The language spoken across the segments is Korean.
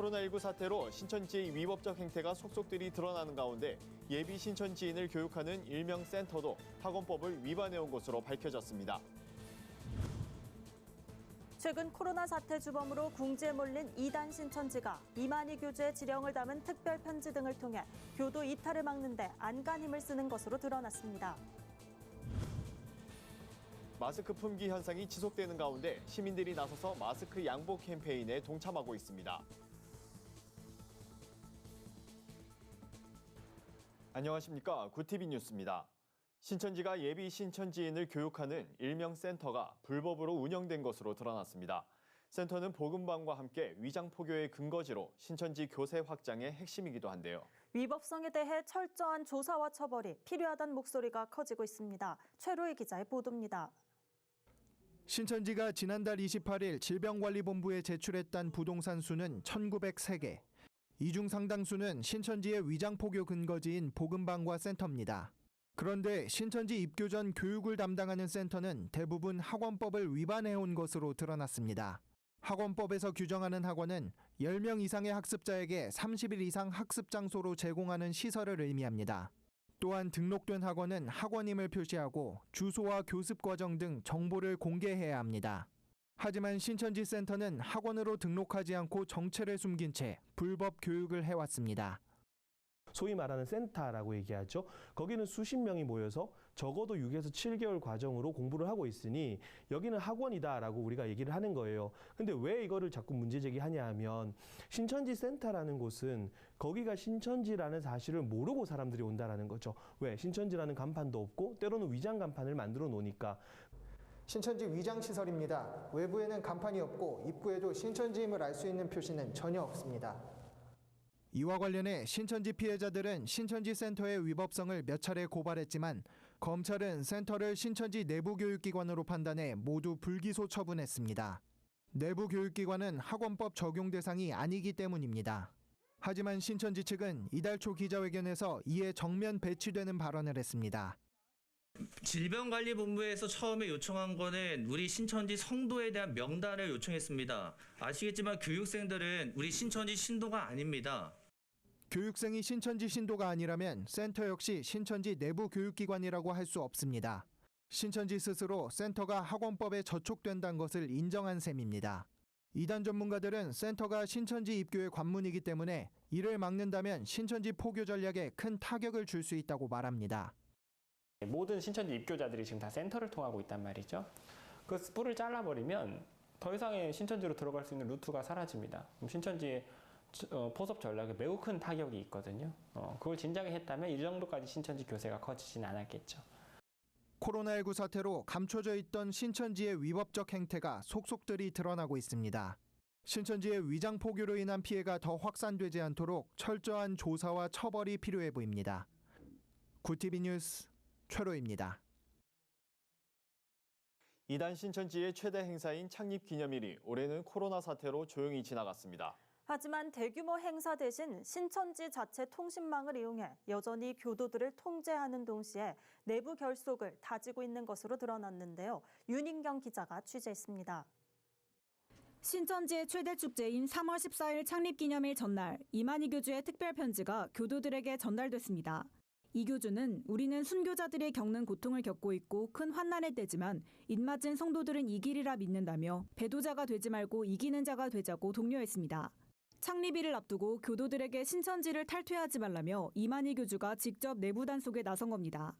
코로나19 사태로 신천지의 위법적 행태가 속속들이 드러나는 가운데 예비 신천지인을 교육하는 일명 센터도 학원법을 위반해온 것으로 밝혀졌습니다. 최근 코로나 사태 주범으로 궁지에 몰린 이단 신천지가 이만희 교주의 지령을 담은 특별 편지 등을 통해 교도 이탈을 막는 데 안간힘을 쓰는 것으로 드러났습니다. 마스크 품귀 현상이 지속되는 가운데 시민들이 나서서 마스크 양보 캠페인에 동참하고 있습니다. 안녕하십니까. 구티비 뉴스입니다. 신천지가 예비 신천지인을 교육하는 일명 센터가 불법으로 운영된 것으로 드러났습니다. 센터는 복음방과 함께 위장포교의 근거지로 신천지 교세 확장의 핵심이기도 한데요. 위법성에 대해 철저한 조사와 처벌이 필요하다는 목소리가 커지고 있습니다. 최로희 기자의 보도입니다. 신천지가 지난달 28일 질병관리본부에 제출했던 부동산 수는 1,903개. 이 중 상당수는 신천지의 위장포교 근거지인 복음방과 센터입니다. 그런데 신천지 입교 전 교육을 담당하는 센터는 대부분 학원법을 위반해온 것으로 드러났습니다. 학원법에서 규정하는 학원은 10명 이상의 학습자에게 30일 이상 학습 장소로 제공하는 시설을 의미합니다. 또한 등록된 학원은 학원임을 표시하고 주소와 교습 과정 등 정보를 공개해야 합니다. 하지만 신천지 센터는 학원으로 등록하지 않고 정체를 숨긴 채 불법 교육을 해왔습니다. 소위 말하는 센터라고 얘기하죠. 거기는 수십 명이 모여서 적어도 6에서 7개월 과정으로 공부를 하고 있으니 여기는 학원이다라고 우리가 얘기를 하는 거예요. 근데 왜 이거를 자꾸 문제 제기하냐 하면 신천지 센터라는 곳은 거기가 신천지라는 사실을 모르고 사람들이 온다라는 거죠. 왜? 신천지라는 간판도 없고 때로는 위장 간판을 만들어 놓으니까. 신천지 위장시설입니다. 외부에는 간판이 없고 입구에도 신천지임을 알 수 있는 표시는 전혀 없습니다. 이와 관련해 신천지 피해자들은 신천지 센터의 위법성을 몇 차례 고발했지만 검찰은 센터를 신천지 내부교육기관으로 판단해 모두 불기소 처분했습니다. 내부교육기관은 학원법 적용 대상이 아니기 때문입니다. 하지만 신천지 측은 이달 초 기자회견에서 이에 정면 배치되는 발언을 했습니다. 질병관리본부에서 처음에 요청한 거는 우리 신천지 성도에 대한 명단을 요청했습니다. 아시겠지만 교육생들은 우리 신천지 신도가 아닙니다. 교육생이 신천지 신도가 아니라면 센터 역시 신천지 내부 교육기관이라고 할 수 없습니다. 신천지 스스로 센터가 학원법에 저촉된다는 것을 인정한 셈입니다. 이단 전문가들은 센터가 신천지 입교의 관문이기 때문에 이를 막는다면 신천지 포교 전략에 큰 타격을 줄 수 있다고 말합니다. 모든 신천지 입교자들이 지금 다 센터를 통하고 있단 말이죠. 그 뿔을 잘라버리면 더 이상의 신천지로 들어갈 수 있는 루트가 사라집니다. 그럼 신천지의 포섭 전략에 매우 큰 타격이 있거든요. 그걸 진작에 했다면 이 정도까지 신천지 교세가 커지진 않았겠죠. 코로나19 사태로 감춰져 있던 신천지의 위법적 행태가 속속들이 드러나고 있습니다. 신천지의 위장 포교로 인한 피해가 더 확산되지 않도록 철저한 조사와 처벌이 필요해 보입니다. 구티비 뉴스 최로입니다. 이단 신천지의 최대 행사인 창립기념일이 올해는 코로나 사태로 조용히 지나갔습니다. 하지만 대규모 행사 대신 신천지 자체 통신망을 이용해 여전히 교도들을 통제하는 동시에 내부 결속을 다지고 있는 것으로 드러났는데요. 윤인경 기자가 취재했습니다. 신천지의 최대 축제인 3월 14일 창립기념일 전날 이만희 교주의 특별 편지가 교도들에게 전달됐습니다. 이 교주는 우리는 순교자들이 겪는 고통을 겪고 있고 큰 환난의 때지만 입맞은 성도들은 이기리라 믿는다며 배도자가 되지 말고 이기는 자가 되자고 독려했습니다. 창립일을 앞두고 교도들에게 신천지를 탈퇴하지 말라며 이만희 교주가 직접 내부 단속에 나선 겁니다.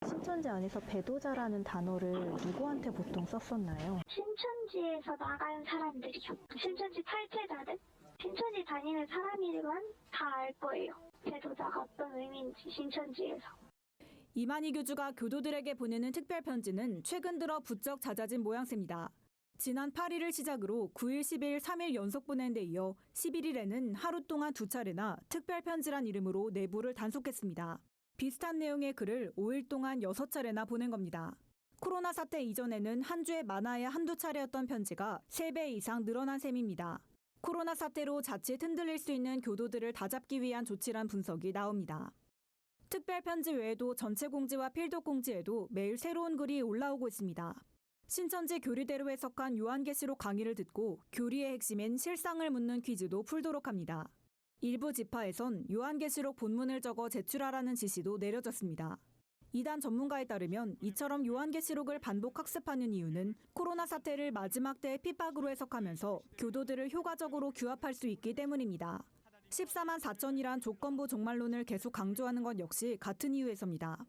신천지 안에서 배도자라는 단어를 누구한테 보통 썼었나요? 신천지에서 나간 사람들이요. 신천지 탈퇴자들? 신천지 다니는 사람이면 다 알 거예요. 배도자가 어떤 의미인지 신천지에서. 이만희 교주가 교도들에게 보내는 특별 편지는 최근 들어 부쩍 잦아진 모양새입니다. 지난 8일을 시작으로 9일, 10일, 3일 연속 보낸 데 이어 11일에는 하루 동안 2차례나 특별 편지란 이름으로 내부를 단속했습니다. 비슷한 내용의 글을 5일 동안 6차례나 보낸 겁니다. 코로나 사태 이전에는 한 주에 많아야 한두 차례였던 편지가 3배 이상 늘어난 셈입니다. 코로나 사태로 자칫 흔들릴 수 있는 교도들을 다잡기 위한 조치란 분석이 나옵니다. 특별 편지 외에도 전체 공지와 필독 공지에도 매일 새로운 글이 올라오고 있습니다. 신천지 교리대로 해석한 요한계시록 강의를 듣고 교리의 핵심인 실상을 묻는 퀴즈도 풀도록 합니다. 일부 지파에선 요한계시록 본문을 적어 제출하라는 지시도 내려졌습니다. 이단 전문가에 따르면 이처럼 요한계시록을 반복 학습하는 이유는 코로나 사태를 마지막 때의 핍박으로 해석하면서 교도들을 효과적으로 규합할 수 있기 때문입니다. 14만 4천이란 조건부 종말론을 계속 강조하는 것 역시 같은 이유에서입니다.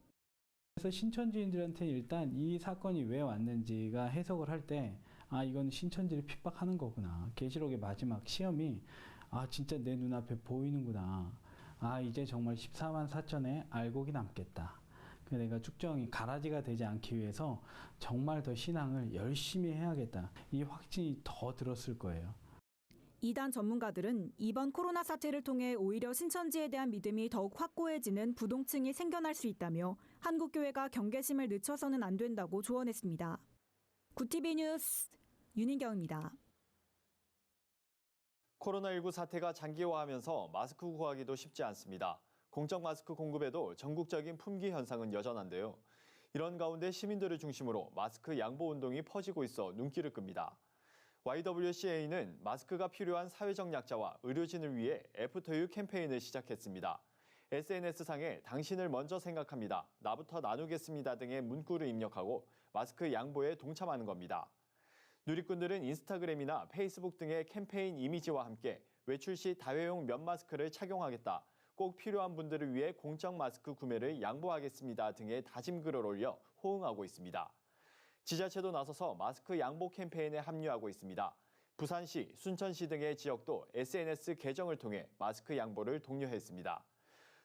그래서 신천지인들한테 일단 이 사건이 왜 왔는지가 해석을 할 때 이건 신천지를 핍박하는 거구나. 계시록의 마지막 시험이 진짜 내 눈앞에 보이는구나. 이제 정말 14만 4천의 알곡이 남겠다. 내가 축정이 가라지가 되지 않기 위해서 정말 더 신앙을 열심히 해야겠다. 이 확신이 더 들었을 거예요. 이단 전문가들은 이번 코로나 사태를 통해 오히려 신천지에 대한 믿음이 더욱 확고해지는 부동층이 생겨날 수 있다며 한국교회가 경계심을 늦춰서는 안 된다고 조언했습니다. 구TV 뉴스 윤인경입니다. 코로나19 사태가 장기화하면서 마스크 구하기도 쉽지 않습니다. 공적 마스크 공급에도 전국적인 품귀 현상은 여전한데요. 이런 가운데 시민들을 중심으로 마스크 양보 운동이 퍼지고 있어 눈길을 끕니다. YWCA는 마스크가 필요한 사회적 약자와 의료진을 위해 애프터유 캠페인을 시작했습니다. SNS상에 당신을 먼저 생각합니다, 나부터 나누겠습니다 등의 문구를 입력하고 마스크 양보에 동참하는 겁니다. 누리꾼들은 인스타그램이나 페이스북 등의 캠페인 이미지와 함께 외출 시 다회용 면 마스크를 착용하겠다, 꼭 필요한 분들을 위해 공적 마스크 구매를 양보하겠습니다 등의 다짐글을 올려 호응하고 있습니다. 지자체도 나서서 마스크 양보 캠페인에 합류하고 있습니다. 부산시, 순천시 등의 지역도 SNS 계정을 통해 마스크 양보를 독려했습니다.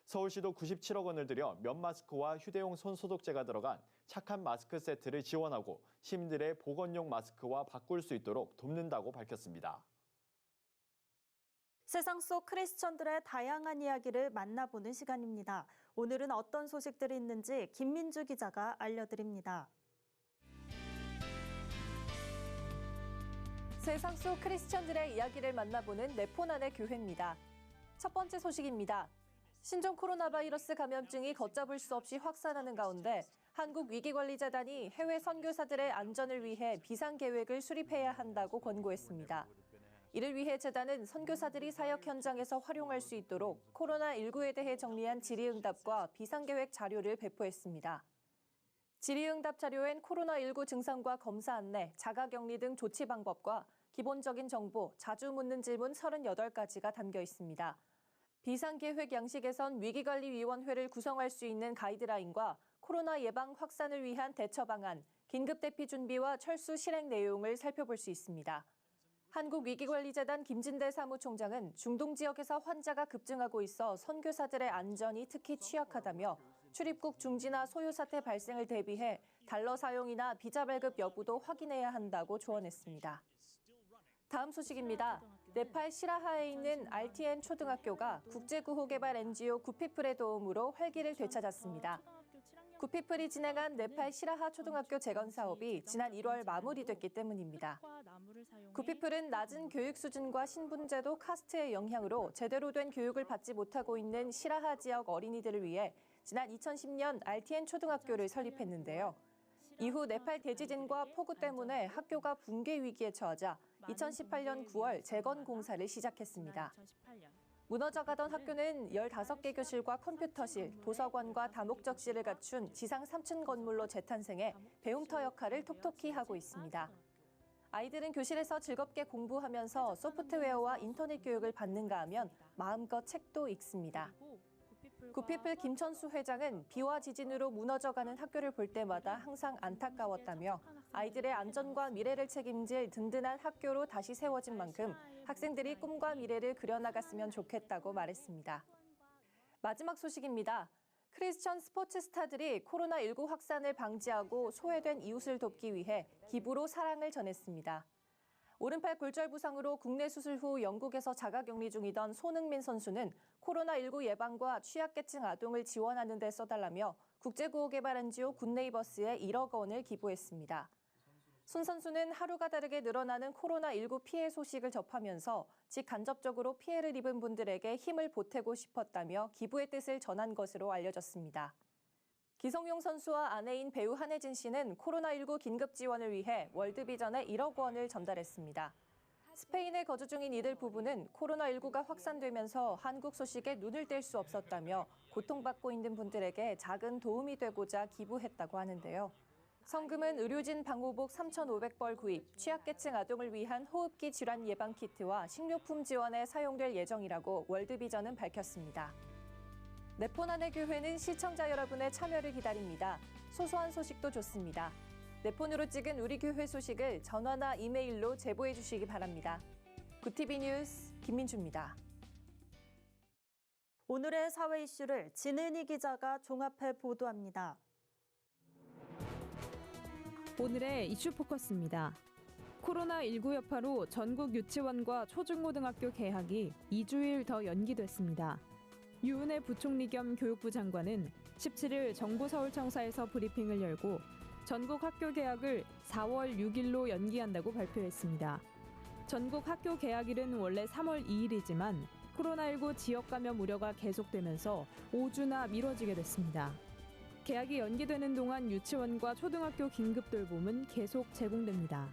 서울시도 97억 원을 들여 면 마스크와 휴대용 손소독제가 들어간 착한 마스크 세트를 지원하고 시민들의 보건용 마스크와 바꿀 수 있도록 돕는다고 밝혔습니다. 세상 속 크리스천들의 다양한 이야기를 만나보는 시간입니다. 오늘은 어떤 소식들이 있는지 김민주 기자가 알려드립니다. 세상 속 크리스천들의 이야기를 만나보는 네포난의 교회입니다. 첫 번째 소식입니다. 신종 코로나 바이러스 감염증이 걷잡을 수 없이 확산하는 가운데 한국위기관리재단이 해외 선교사들의 안전을 위해 비상계획을 수립해야 한다고 권고했습니다. 이를 위해 재단은 선교사들이 사역 현장에서 활용할 수 있도록 코로나19에 대해 정리한 질의응답과 비상계획 자료를 배포했습니다. 질의응답 자료엔 코로나19 증상과 검사 안내, 자가격리 등 조치 방법과 기본적인 정보, 자주 묻는 질문 38가지가 담겨 있습니다. 비상계획 양식에선 위기관리위원회를 구성할 수 있는 가이드라인과 코로나 예방 확산을 위한 대처 방안, 긴급대피 준비와 철수 실행 내용을 살펴볼 수 있습니다. 한국위기관리재단 김진대 사무총장은 중동 지역에서 환자가 급증하고 있어 선교사들의 안전이 특히 취약하다며 출입국 중지나 소요 사태 발생을 대비해 달러 사용이나 비자 발급 여부도 확인해야 한다고 조언했습니다. 다음 소식입니다. 네팔 시라하에 있는 RTN 초등학교가 국제구호개발 NGO 구피플의 도움으로 활기를 되찾았습니다. 구피플이 진행한 네팔 시라하 초등학교 재건 사업이 지난 1월 마무리됐기 때문입니다. 구피플은 낮은 교육 수준과 신분제도 카스트의 영향으로 제대로 된 교육을 받지 못하고 있는 시라하 지역 어린이들을 위해 지난 2010년 RTN 초등학교를 설립했는데요. 이후 네팔 대지진과 폭우 때문에 학교가 붕괴 위기에 처하자 2018년 9월 재건 공사를 시작했습니다. 무너져가던 학교는 15개 교실과 컴퓨터실, 도서관과 다목적실을 갖춘 지상 3층 건물로 재탄생해 배움터 역할을 톡톡히 하고 있습니다. 아이들은 교실에서 즐겁게 공부하면서 소프트웨어와 인터넷 교육을 받는가 하면 마음껏 책도 읽습니다. 구피플 김천수 회장은 비와 지진으로 무너져가는 학교를 볼 때마다 항상 안타까웠다며 아이들의 안전과 미래를 책임질 든든한 학교로 다시 세워진 만큼 학생들이 꿈과 미래를 그려나갔으면 좋겠다고 말했습니다. 마지막 소식입니다. 크리스천 스포츠 스타들이 코로나19 확산을 방지하고 소외된 이웃을 돕기 위해 기부로 사랑을 전했습니다. 오른팔 골절 부상으로 국내 수술 후 영국에서 자가격리 중이던 손흥민 선수는 코로나19 예방과 취약계층 아동을 지원하는 데 써달라며 국제구호개발 NGO 굿네이버스에 1억 원을 기부했습니다. 손 선수는 하루가 다르게 늘어나는 코로나19 피해 소식을 접하면서 직간접적으로 피해를 입은 분들에게 힘을 보태고 싶었다며 기부의 뜻을 전한 것으로 알려졌습니다. 기성용 선수와 아내인 배우 한혜진 씨는 코로나19 긴급 지원을 위해 월드비전에 1억 원을 전달했습니다. 스페인에 거주 중인 이들 부부는 코로나19가 확산되면서 한국 소식에 눈을 뗄 수 없었다며 고통받고 있는 분들에게 작은 도움이 되고자 기부했다고 하는데요. 성금은 의료진 방호복 3,500벌 구입, 취약계층 아동을 위한 호흡기 질환 예방 키트와 식료품 지원에 사용될 예정이라고 월드비전은 밝혔습니다. 내폰안의 교회는 시청자 여러분의 참여를 기다립니다. 소소한 소식도 좋습니다. 내폰으로 찍은 우리 교회 소식을 전화나 이메일로 제보해 주시기 바랍니다. 구티비 뉴스 김민주입니다. 오늘의 사회 이슈를 진은희 기자가 종합해 보도합니다. 오늘의 이슈 포커스입니다. 코로나19 여파로 전국 유치원과 초중고등학교 개학이 2주일 더 연기됐습니다. 유은혜 부총리 겸 교육부 장관은 17일 정부서울청사에서 브리핑을 열고 전국 학교 개학을 4월 6일로 연기한다고 발표했습니다. 전국 학교 개학일은 원래 3월 2일이지만 코로나19 지역 감염 우려가 계속되면서 5주나 미뤄지게 됐습니다. 개학이 연기되는 동안 유치원과 초등학교 긴급 돌봄은 계속 제공됩니다.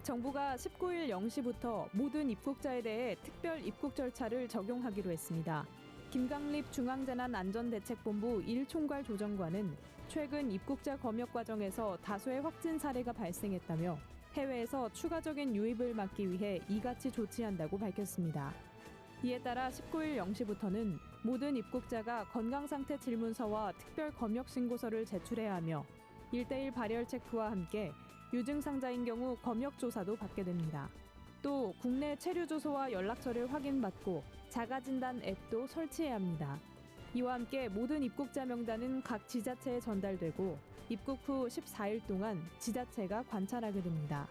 정부가 19일 0시부터 모든 입국자에 대해 특별 입국 절차를 적용하기로 했습니다. 김강립 중앙재난안전대책본부 1총괄 조정관은 최근 입국자 검역 과정에서 다수의 확진 사례가 발생했다며 해외에서 추가적인 유입을 막기 위해 이같이 조치한다고 밝혔습니다. 이에 따라 19일 0시부터는 모든 입국자가 건강상태 질문서와 특별 검역 신고서를 제출해야 하며 1:1 발열 체크와 함께 유증상자인 경우 검역 조사도 받게 됩니다. 또 국내 체류 주소와 연락처를 확인받고 자가진단 앱도 설치해야 합니다. 이와 함께 모든 입국자 명단은 각 지자체에 전달되고 입국 후 14일 동안 지자체가 관찰하게 됩니다.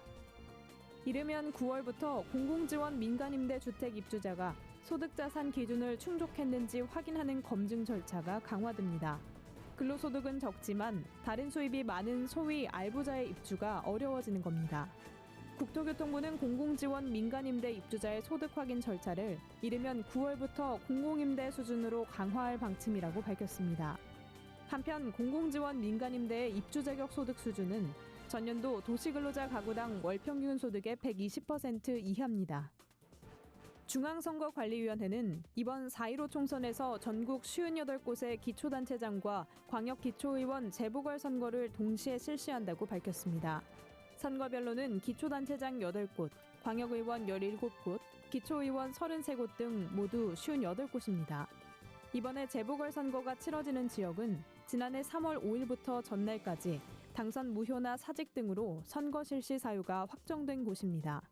이르면 9월부터 공공지원 민간임대주택 입주자가 소득자산 기준을 충족했는지 확인하는 검증 절차가 강화됩니다. 근로소득은 적지만 다른 수입이 많은 소위 알부자의 입주가 어려워지는 겁니다. 국토교통부는 공공지원 민간임대 입주자의 소득 확인 절차를 이르면 9월부터 공공임대 수준으로 강화할 방침이라고 밝혔습니다. 한편 공공지원 민간임대의 입주 자격 소득 수준은 전년도 도시근로자 가구당 월평균 소득의 120% 이하입니다. 중앙선거관리위원회는 이번 4.15 총선에서 전국 58곳의 기초단체장과 광역기초의원 재보궐선거를 동시에 실시한다고 밝혔습니다. 선거별로는 기초단체장 8곳, 광역의원 17곳, 기초의원 33곳 등 모두 58곳입니다. 이번에 재보궐선거가 치러지는 지역은 지난해 3월 5일부터 전날까지 당선 무효나 사직 등으로 선거 실시 사유가 확정된 곳입니다.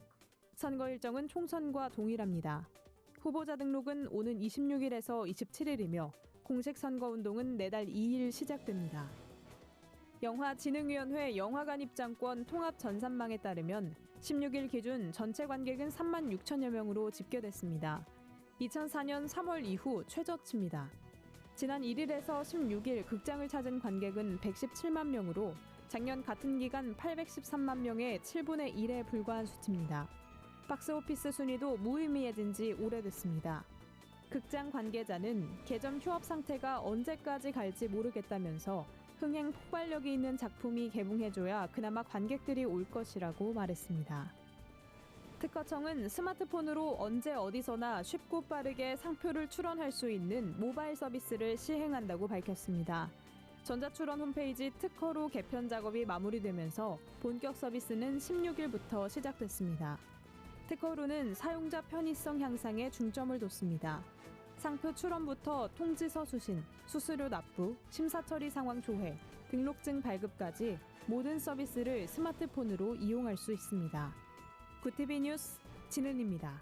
선거 일정은 총선과 동일합니다. 후보자 등록은 오는 26일에서 27일이며 공식 선거운동은 내달 2일 시작됩니다. 영화진흥위원회 영화관 입장권 통합 전산망에 따르면 16일 기준 전체 관객은 3만 6천여 명으로 집계됐습니다. 2004년 3월 이후 최저치입니다. 지난 1일에서 16일 극장을 찾은 관객은 117만 명으로 작년 같은 기간 813만 명의 7분의 1에 불과한 수치입니다. 박스오피스 순위도 무의미해진 지 오래됐습니다. 극장 관계자는 개점 휴업 상태가 언제까지 갈지 모르겠다면서 흥행 폭발력이 있는 작품이 개봉해줘야 그나마 관객들이 올 것이라고 말했습니다. 특허청은 스마트폰으로 언제 어디서나 쉽고 빠르게 상표를 출원할 수 있는 모바일 서비스를 시행한다고 밝혔습니다. 전자출원 홈페이지 특허로 개편 작업이 마무리되면서 본격 서비스는 16일부터 시작됐습니다. 특허로는 사용자 편의성 향상에 중점을 뒀습니다. 상표 출원부터 통지서 수신, 수수료 납부, 심사 처리 상황 조회, 등록증 발급까지 모든 서비스를 스마트폰으로 이용할 수 있습니다. 구티비 뉴스 진은입니다.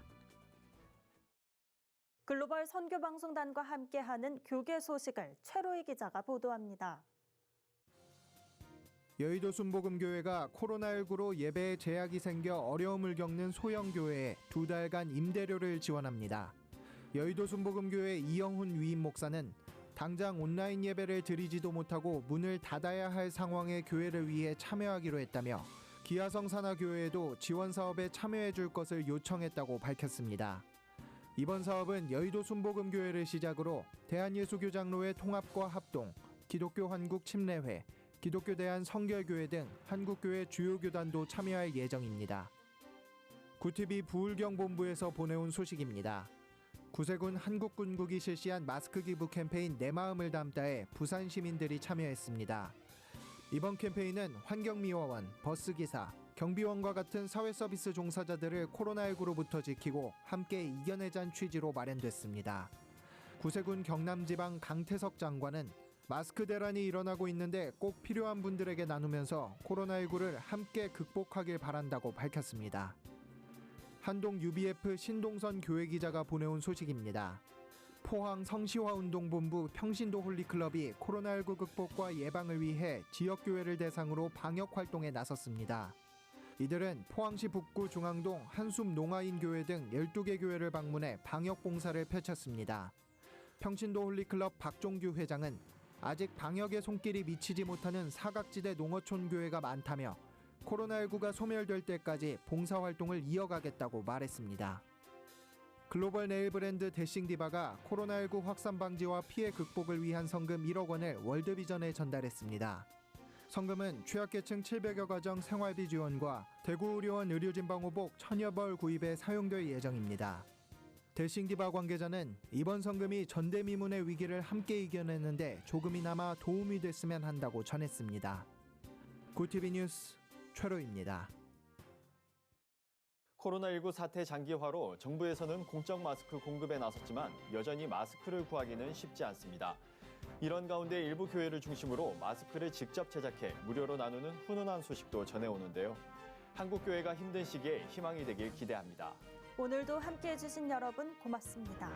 글로벌 선교방송단과 함께하는 교계 소식을 최로희 기자가 보도합니다. 여의도 순복음교회가 코로나19로 예배에 제약이 생겨 어려움을 겪는 소형교회에 2달간 임대료를 지원합니다. 여의도 순복음교회 이영훈 위임 목사는 당장 온라인 예배를 드리지도 못하고 문을 닫아야 할 상황의 교회를 위해 참여하기로 했다며 기아성 산하교회에도 지원 사업에 참여해 줄 것을 요청했다고 밝혔습니다. 이번 사업은 여의도 순복음교회를 시작으로 대한예수교 장로회 통합과 합동, 기독교 한국 침례회, 기독교 대한 성결교회 등 한국교회 주요 교단도 참여할 예정입니다. 구티비 부울경본부에서 보내온 소식입니다. 구세군 한국군국이 실시한 마스크 기부 캠페인 내 마음을 담다에 부산 시민들이 참여했습니다. 이번 캠페인은 환경미화원, 버스기사, 경비원과 같은 사회서비스 종사자들을 코로나19로부터 지키고 함께 이겨내자는 취지로 마련됐습니다. 구세군 경남지방 강태석 장관은 마스크 대란이 일어나고 있는데 꼭 필요한 분들에게 나누면서 코로나19를 함께 극복하길 바란다고 밝혔습니다. 한동 UBF 신동선 교회기자가 보내온 소식입니다. 포항 성시화운동본부 평신도 홀리클럽이 코로나19 극복과 예방을 위해 지역교회를 대상으로 방역활동에 나섰습니다. 이들은 포항시 북구 중앙동 한숨 농아인교회 등 12개 교회를 방문해 방역봉사를 펼쳤습니다. 평신도 홀리클럽 박종규 회장은 아직 방역의 손길이 미치지 못하는 사각지대 농어촌 교회가 많다며 코로나19가 소멸될 때까지 봉사활동을 이어가겠다고 말했습니다. 글로벌 네일 브랜드 데싱디바가 코로나19 확산 방지와 피해 극복을 위한 성금 1억 원을 월드비전에 전달했습니다. 성금은 취약계층 700여 가정 생활비 지원과 대구의료원 의료진 방호복 1000여 벌 구입에 사용될 예정입니다. 데싱디바 관계자는 이번 성금이 전대미문의 위기를 함께 이겨내는데 조금이나마 도움이 됐으면 한다고 전했습니다. 구티비 뉴스 최로입니다. 코로나19 사태 장기화로 정부에서는 공적 마스크 공급에 나섰지만 여전히 마스크를 구하기는 쉽지 않습니다. 이런 가운데 일부 교회를 중심으로 마스크를 직접 제작해 무료로 나누는 훈훈한 소식도 전해오는데요. 한국교회가 힘든 시기에 희망이 되길 기대합니다. 오늘도 함께해 주신 여러분 고맙습니다.